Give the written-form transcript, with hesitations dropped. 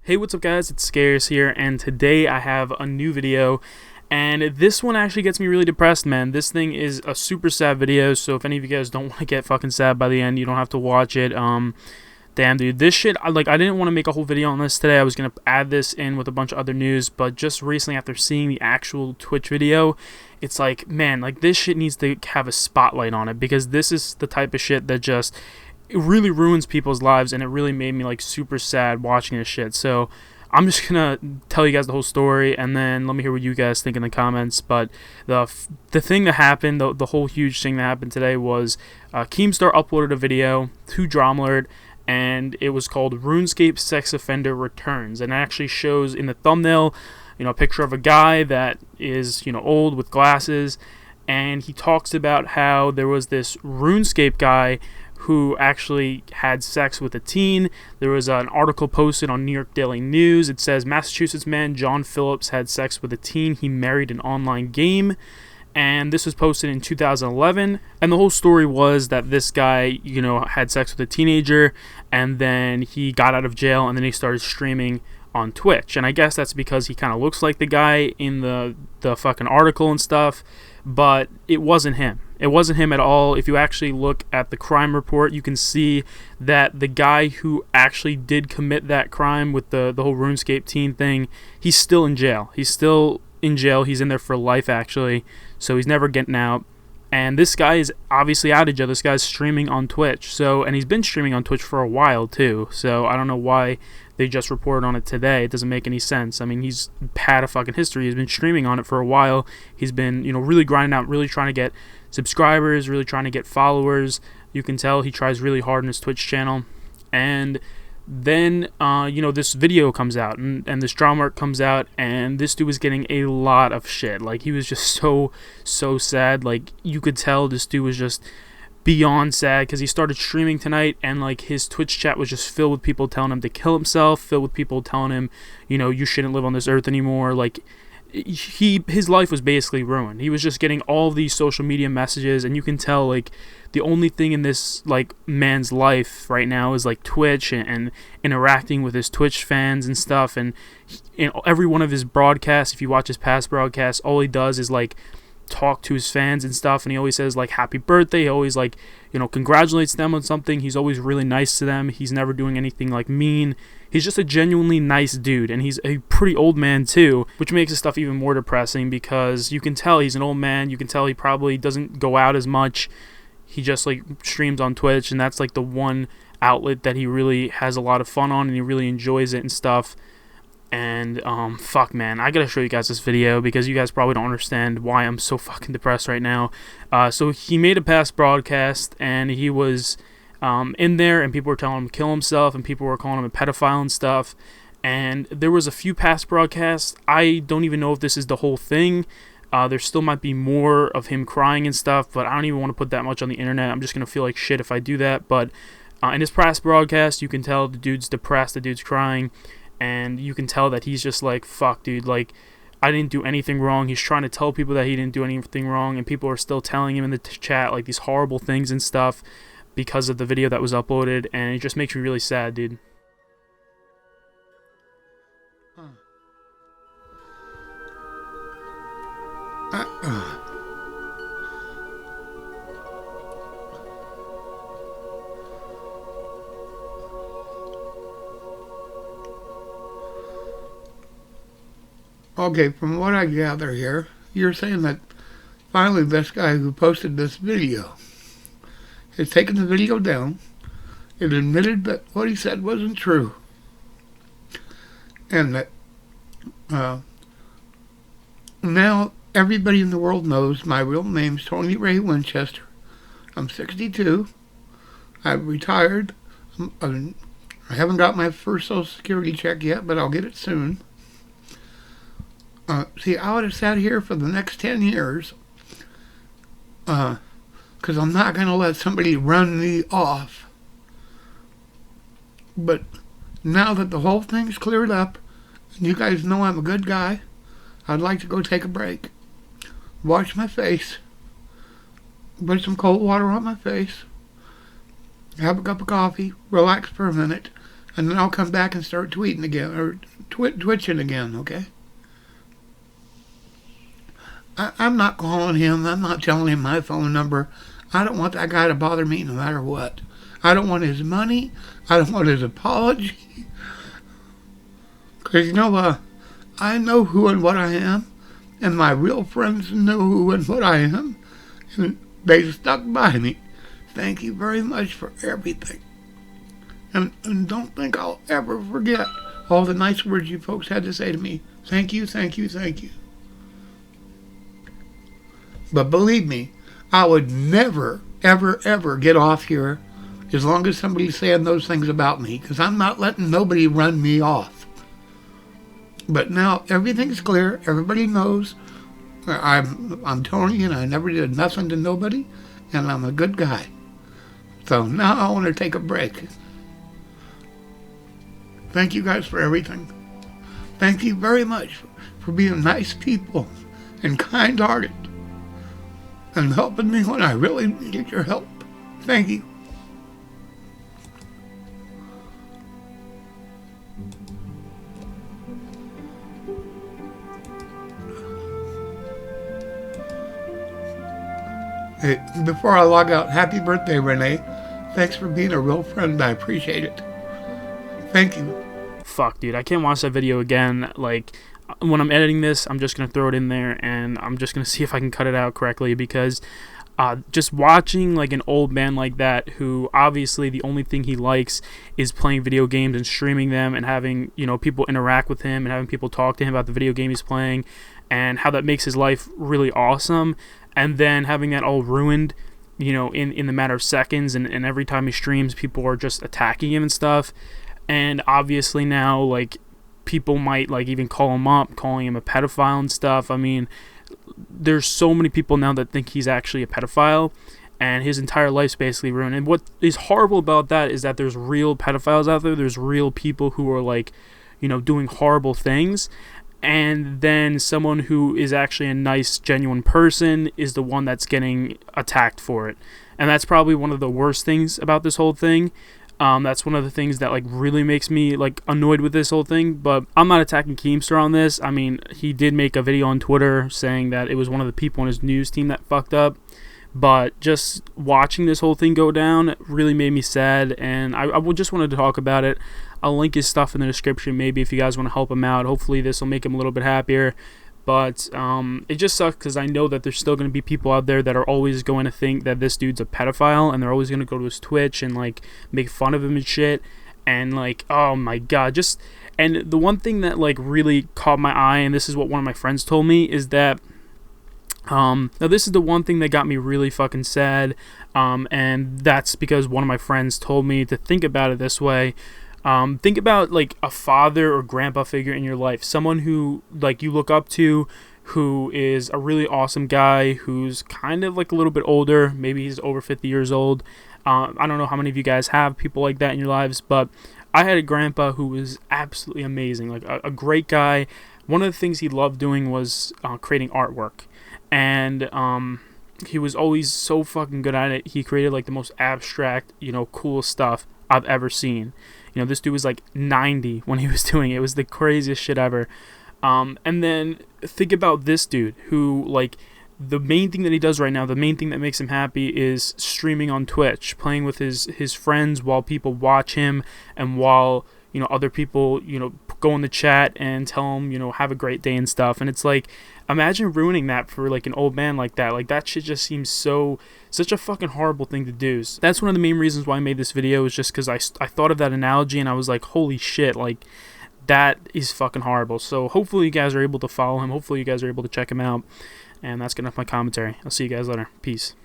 Hey, what's up guys, it's Scares here, and today I have a new video, and this one actually gets me really depressed, man. This thing is a super sad video, so if any of you guys don't want to get fucking sad by the end, you don't have to watch it. Damn dude, this shit, I didn't want to make a whole video on this today. I was going to add this in with a bunch of other news, but just recently after seeing the actual Twitch video, it's like, man, like this shit needs to have a spotlight on it, because this is the type of shit that just, it really ruins people's lives, and it really made me like super sad watching this shit. So I'm just gonna tell you guys the whole story, and then let me hear what you guys think in the comments. But the thing that happened, the whole huge thing that happened today was Keemstar uploaded a video to DramaAlert, and it was called RuneScape Sex Offender Returns, and it actually shows in the thumbnail, a picture of a guy that is, old with glasses, and he talks about how there was this RuneScape guy who actually had sex with a teen. There was an article posted on New York Daily News. It says, Massachusetts man John Phillips had sex with a teen he married in online game. And this was posted in 2011. And the whole story was that this guy, had sex with a teenager, and then he got out of jail, and then he started streaming on Twitch. And I guess that's because he kind of looks like the guy in the fucking article and stuff, but it wasn't him. It wasn't him at all. If you actually look at the crime report, you can see that the guy who actually did commit that crime with the whole RuneScape teen thing, he's still in jail. He's still in jail. He's in there for life, actually, so he's never getting out. And this guy is obviously out of jail. This guy's streaming on Twitch. And he's been streaming on Twitch for a while, too. So I don't know why they just reported on it today. It doesn't make any sense. I mean, he's had a fucking history. He's been streaming on it for a while. He's been, really grinding out, really trying to get subscribers, really trying to get followers. You can tell he tries really hard on his Twitch channel. And then, this video comes out, and this DramaAlert comes out, and this dude was getting a lot of shit. Like, he was just so sad. Like, you could tell this dude was just beyond sad, because he started streaming tonight, and like his Twitch chat was just filled with people telling him to kill himself, filled with people telling him, you shouldn't live on this earth anymore. Like, his life was basically ruined. He was just getting all these social media messages, and you can tell like the only thing in this like man's life right now is like Twitch and interacting with his Twitch fans and stuff. And every one of his broadcasts, if you watch his past broadcasts, all he does is like talk to his fans and stuff, and he always says like happy birthday. He always like congratulates them on something. He's always really nice to them. He's never doing anything like mean. He's just a genuinely nice dude, and he's a pretty old man too, which makes his stuff even more depressing, because you can tell he's an old man. You can tell he probably doesn't go out as much. He just like streams on Twitch, and that's like the one outlet that he really has a lot of fun on, and he really enjoys it and stuff. And fuck, man, I gotta show you guys this video, because you guys probably don't understand why I'm so fucking depressed right now. So he made a past broadcast, and he was in there, and people were telling him to kill himself, and people were calling him a pedophile and stuff. And there was a few past broadcasts. I don't even know if this is the whole thing. There still might be more of him crying and stuff, but I don't even want to put that much on the internet. I'm just gonna feel like shit if I do that. But in his past broadcast, you can tell the dude's depressed, the dude's crying. And you can tell that he's just like, fuck, dude, like, I didn't do anything wrong. He's trying to tell people that he didn't do anything wrong, and people are still telling him in the chat, like, these horrible things and stuff because of the video that was uploaded, and it just makes me really sad, dude. Okay, from what I gather here, you're saying that finally this guy who posted this video has taken the video down and admitted that what he said wasn't true. And that now everybody in the world knows my real name's Tony Ray Winchester. I'm 62. I've retired. I haven't got my first Social Security check yet, but I'll get it soon. See, I would have sat here for the next 10 years because I'm not going to let somebody run me off. But now that the whole thing's cleared up, and you guys know I'm a good guy, I'd like to go take a break, wash my face, put some cold water on my face, have a cup of coffee, relax for a minute, and then I'll come back and start tweeting again, or twitching again, okay? I'm not calling him. I'm not telling him my phone number. I don't want that guy to bother me no matter what. I don't want his money. I don't want his apology. Because, I know who and what I am, and my real friends know who and what I am, and they stuck by me. Thank you very much for everything. And don't think I'll ever forget all the nice words you folks had to say to me. Thank you, thank you, thank you. But believe me, I would never, ever, ever get off here as long as somebody's saying those things about me, because I'm not letting nobody run me off. But now everything's clear. Everybody knows I'm Tony, and I never did nothing to nobody, and I'm a good guy. So now I want to take a break. Thank you guys for everything. Thank you very much for being nice people and kind-hearted and helping me when I really needed your help. Thank you. Hey, before I log out, happy birthday, Renee. Thanks for being a real friend. I appreciate it. Thank you. Fuck, dude, I can't watch that video again. Like, when I'm editing this, I'm just going to throw it in there, and I'm just going to see if I can cut it out correctly, because just watching, like, an old man like that, who obviously the only thing he likes is playing video games and streaming them and having, people interact with him and having people talk to him about the video game he's playing and how that makes his life really awesome, and then having that all ruined, in the matter of seconds, and every time he streams, people are just attacking him and stuff. And obviously now, like, people might, like, even call him up, calling him a pedophile and stuff. I mean, there's so many people now that think he's actually a pedophile, and his entire life's basically ruined. And what is horrible about that is that there's real pedophiles out there. There's real people who are, like, doing horrible things. And then someone who is actually a nice, genuine person is the one that's getting attacked for it. And that's probably one of the worst things about this whole thing. That's one of the things that, like, really makes me, like, annoyed with this whole thing. But I'm not attacking Keemstar on this. I mean, he did make a video on Twitter saying that it was one of the people on his news team that fucked up. But just watching this whole thing go down really made me sad, and I just wanted to talk about it. I'll link his stuff in the description, maybe, if you guys want to help him out. Hopefully this will make him a little bit happier. But it just sucks because I know that there's still going to be people out there that are always going to think that this dude's a pedophile, and they're always going to go to his Twitch and, like, make fun of him and shit. And, like, oh my god, just... And the one thing that, like, really caught my eye, and this is what one of my friends told me, is that now this is the one thing that got me really fucking sad, and that's because one of my friends told me to think about it this way. Think about, like, a father or grandpa figure in your life, someone who, like, you look up to, who is a really awesome guy, who's kind of, like, a little bit older. Maybe he's over 50 years old. I don't know how many of you guys have people like that in your lives, but I had a grandpa who was absolutely amazing, like a great guy. One of the things he loved doing was creating artwork, and he was always so fucking good at it. He created, like, the most abstract, cool stuff I've ever seen. This dude was, like, 90 when he was doing it. It was the craziest shit ever. And then think about this dude who, like, the main thing that he does right now, the main thing that makes him happy is streaming on Twitch, playing with his friends while people watch him, and while, other people, go in the chat and tell him, have a great day and stuff. And it's like, imagine ruining that for, like, an old man like that. Like, that shit just seems such a fucking horrible thing to do. So that's one of the main reasons why I made this video, is just because I thought of that analogy and I was like, holy shit, like, that is fucking horrible. So hopefully you guys are able to follow him. Hopefully you guys are able to check him out. And that's gonna be my commentary. I'll see you guys later. Peace.